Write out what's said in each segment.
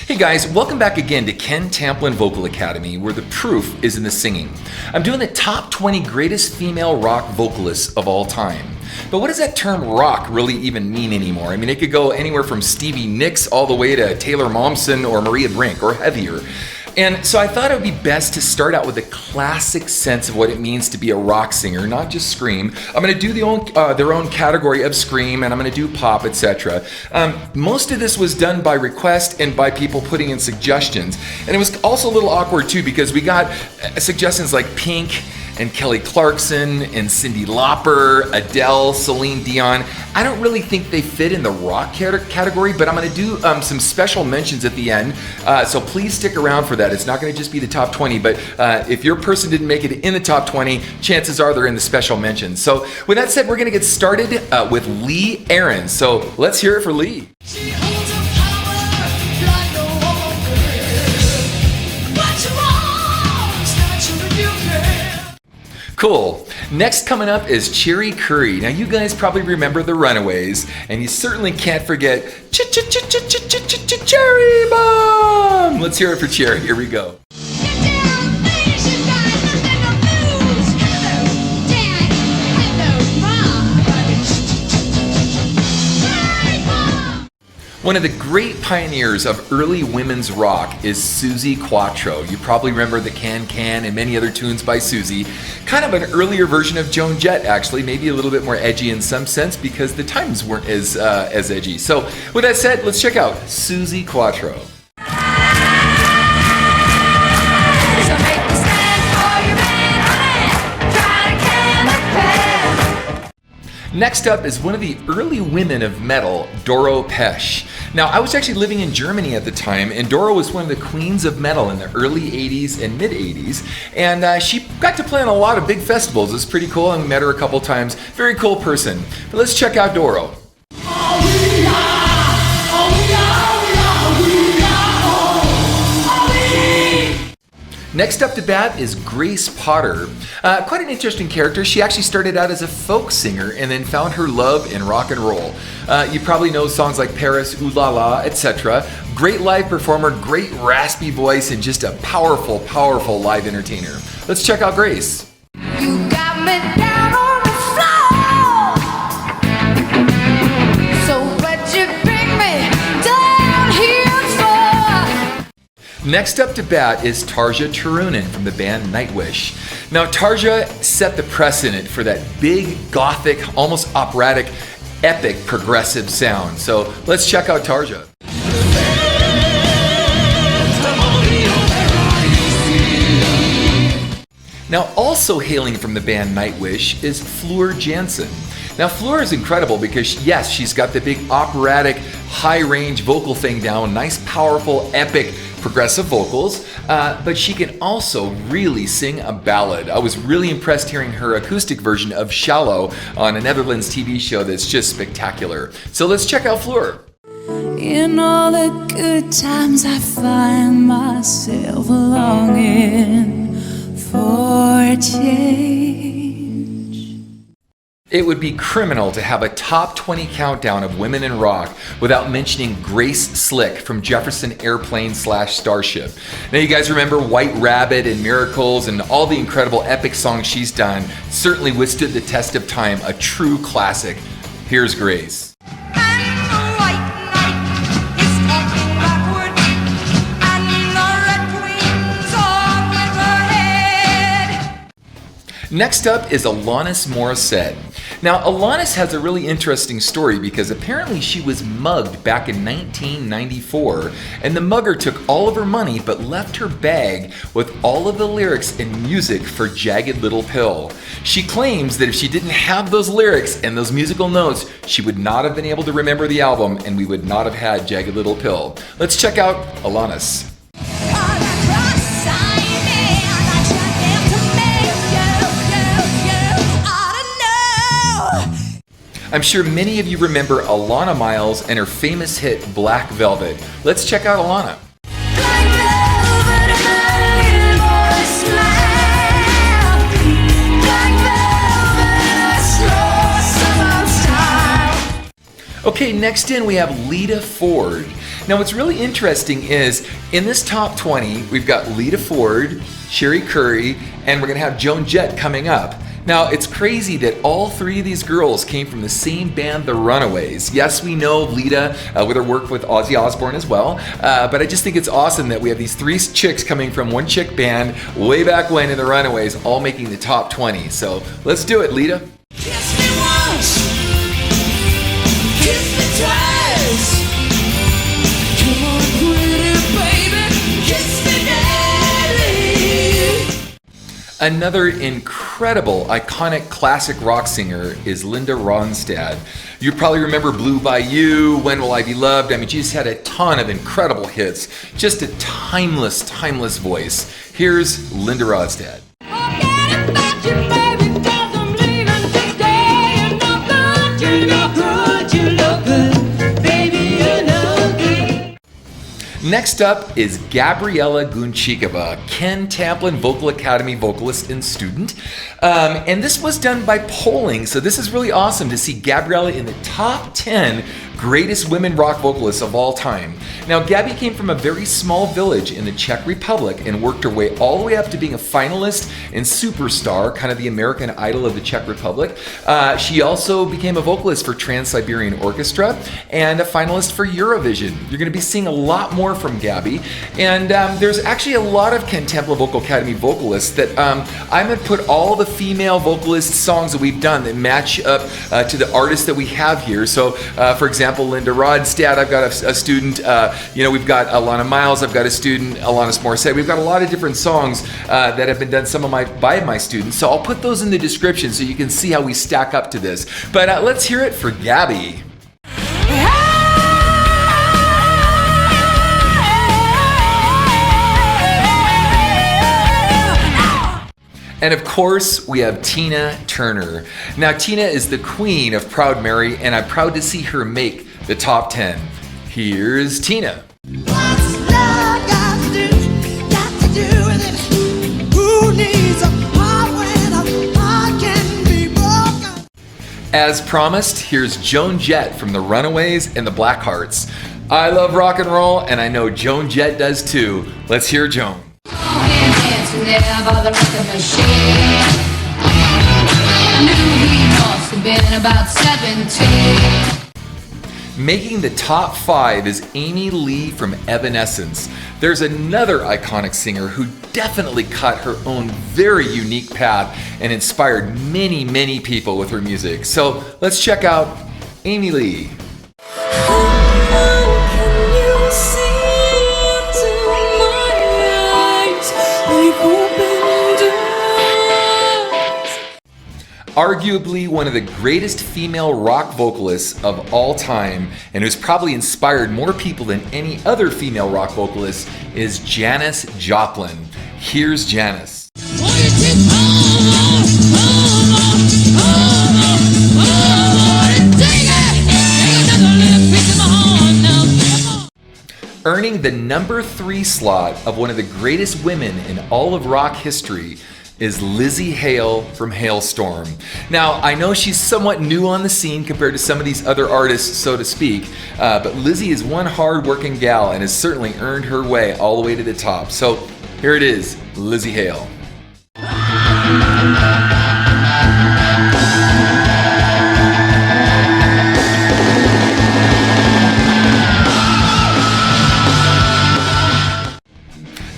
Hey guys, welcome back again to Ken Tamplin Vocal Academy, where the proof is in the singing. I'm doing the top 20 greatest female rock vocalists of all time. But what does that term rock really even mean anymore? I mean, it could go anywhere from Stevie Nicks all the way to Taylor Momsen or Maria Brink or heavier. And so I thought it would be best to start out with a classic sense of what it means to be a rock singer, not just scream. I'm going to do their own category of scream, and I'm going to do pop, etc. Most of this was done by request and by people putting in suggestions. And it was also a little awkward too, because we got suggestions like Pink and Kelly Clarkson and Cyndi Lauper, Adele, Celine Dion. I don't really think they fit in the rock category, but I'm going to do some special mentions at the end. So please stick around for that. It's not going to just be the top 20, but if your person didn't make it in the top 20, chances are they're in the special mentions. So with that said, we're going to get started with Lee Ahrens. So let's hear it for Lee. Cool. Next coming up is Cherie Currie. Now you guys probably remember the Runaways, and you certainly can't forget Cherry Bomb. Let's hear it for Cherie. Here we go. One of the great pioneers of early women's rock is Suzi Quatro. You probably remember the Can Can and many other tunes by Suzi. Kind of an earlier version of Joan Jett, actually, maybe a little bit more edgy in some sense because the times weren't as edgy. So with that said, let's check out Suzi Quatro. Next up is one of the early women of metal, Doro Pesch. Now, I was actually living in Germany at the time, and Doro was one of the queens of metal in the early 80s and mid 80s, and she got to play on a lot of big festivals. It was pretty cool, and we met her a couple times. Very cool person. But let's check out Doro. Next up to bat is Grace Potter. Quite an interesting character. She actually started out as a folk singer and then found her love in rock and roll. You probably know songs like Paris, Ooh La La, etc. Great live performer, great raspy voice, and just a powerful, powerful live entertainer. Let's check out Grace. You got me down on the floor. So what you bring me down here for? Next up to bat is Tarja Turunen from the band Nightwish. Now Tarja set the precedent for that big, gothic, almost operatic, epic, progressive sound. So let's check out Tarja. Now also hailing from the band Nightwish is Floor Jansen. Now Floor is incredible because yes, she's got the big operatic, high range vocal thing down, nice, powerful, epic, progressive vocals, but she can also really sing a ballad. I was really impressed hearing her acoustic version of Shallow on a Netherlands TV show that's just spectacular. So let's check out Floor. In all the good times I find myself longing for change. It would be criminal to have a top 20 countdown of women in rock without mentioning Grace Slick from Jefferson Airplane / Starship. Now you guys remember White Rabbit and Miracles and all the incredible epic songs she's done. Certainly withstood the test of time, a true classic. Here's Grace. Next up is Alanis Morissette. Now, Alanis has a really interesting story because apparently she was mugged back in 1994, and the mugger took all of her money but left her bag with all of the lyrics and music for Jagged Little Pill. She claims that if she didn't have those lyrics and those musical notes, she would not have been able to remember the album and we would not have had Jagged Little Pill. Let's check out Alanis. I'm sure many of you remember Alana Miles and her famous hit Black Velvet. Let's check out Alana. Okay, next in we have Lita Ford. Now what's really interesting is in this top 20, we've got Lita Ford, Sherry Curry, and we're gonna have Joan Jett coming up. Now, it's crazy that all three of these girls came from the same band, The Runaways. Yes, we know Lita with her work with Ozzy Osbourne as well, but I just think it's awesome that we have these three chicks coming from one chick band way back when in The Runaways, all making the top 20. So let's do it, Lita. Kiss me once, kiss me twice. Come on, pretty baby, kiss me daily. Another incredible, iconic classic rock singer is Linda Ronstadt. You probably remember Blue Bayou, When Will I Be Loved? I mean, she just had a ton of incredible hits. Just a timeless, timeless voice. Here's Linda Ronstadt. Forget about you, baby, 'cause I'm leaving today. You look good, you look good, you look good, baby, you look good. Next up is Gabriela Gunchikova, Ken Tamplin Vocal Academy vocalist and student. And this was done by polling, so this is really awesome to see Gabriela in the top 10 greatest women rock vocalists of all time. Now, Gabby came from a very small village in the Czech Republic and worked her way all the way up to being a finalist and superstar, kind of the American Idol of the Czech Republic. She also became a vocalist for Trans-Siberian Orchestra and a finalist for Eurovision. You're going to be seeing a lot more from Gabby, and there's actually a lot of Ken Tamplin Vocal Academy vocalists that I'm going to put all the female vocalist songs that we've done that match up to the artists that we have here. So, for example, Linda Ronstadt, I've got a student. We've got Alana Miles, I've got a student, Alanis Morissette. We've got a lot of different songs that have been done by my students. So I'll put those in the description so you can see how we stack up to this. But let's hear it for Gabby. And of course, we have Tina Turner. Now, Tina is the queen of Proud Mary, and I'm proud to see her make the top 10. Here's Tina. What's love got to do with it? Who needs a heart when a heart can be broken? As promised, here's Joan Jett from The Runaways and the Blackhearts. I love rock and roll, and I know Joan Jett does too. Let's hear Joan. There by the record machine. I knew he must have been about 17. Making the top 5 is Amy Lee from Evanescence. There's another iconic singer who definitely cut her own very unique path and inspired many, many people with her music. So let's check out Amy Lee. Arguably one of the greatest female rock vocalists of all time, and who's probably inspired more people than any other female rock vocalist, is Janis Joplin. Here's Janis. Earning the number 3 slot of one of the greatest women in all of rock history is Lzzy Hale from Halestorm. Now, I know she's somewhat new on the scene compared to some of these other artists, so to speak, but Lzzy is one hard-working gal and has certainly earned her way all the way to the top. So here it is, Lzzy Hale.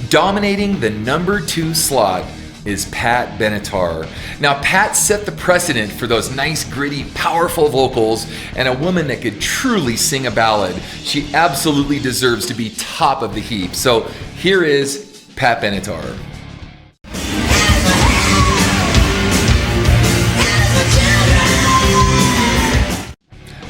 Dominating the number 2 slot is Pat Benatar. Now, Pat set the precedent for those nice, gritty, powerful vocals and a woman that could truly sing a ballad. She absolutely deserves to be top of the heap. So here is Pat Benatar.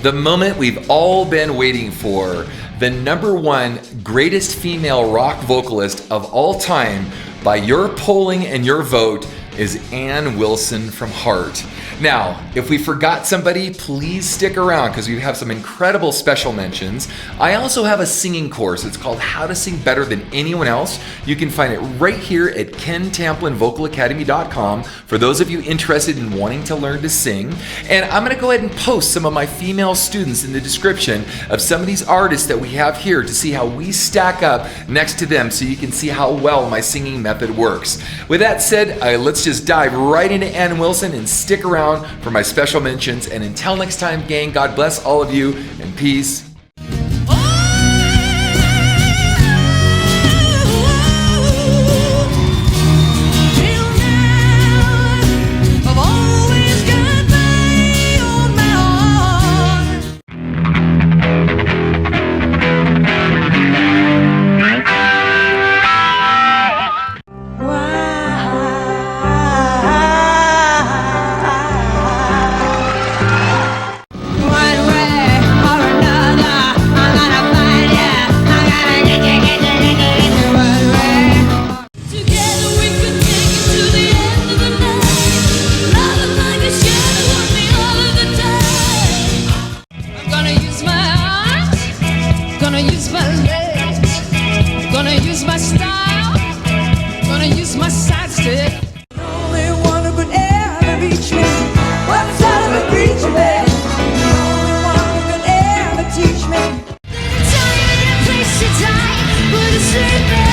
The moment we've all been waiting for, the number 1 greatest female rock vocalist of all time by your polling and your vote is Ann Wilson from Heart. Now, if we forgot somebody, please stick around because we have some incredible special mentions. I also have a singing course. It's called How to Sing Better Than Anyone Else. You can find it right here at KenTamplinVocalAcademy.com for those of you interested in wanting to learn to sing. And I'm going to go ahead and post some of my female students in the description of some of these artists that we have here to see how we stack up next to them so you can see how well my singing method works. With that said, let's just dive right into Ann Wilson and stick around for my special mentions. And until next time, gang, God bless all of you and peace. Teach me. Tell you the place to die, put a sleep in.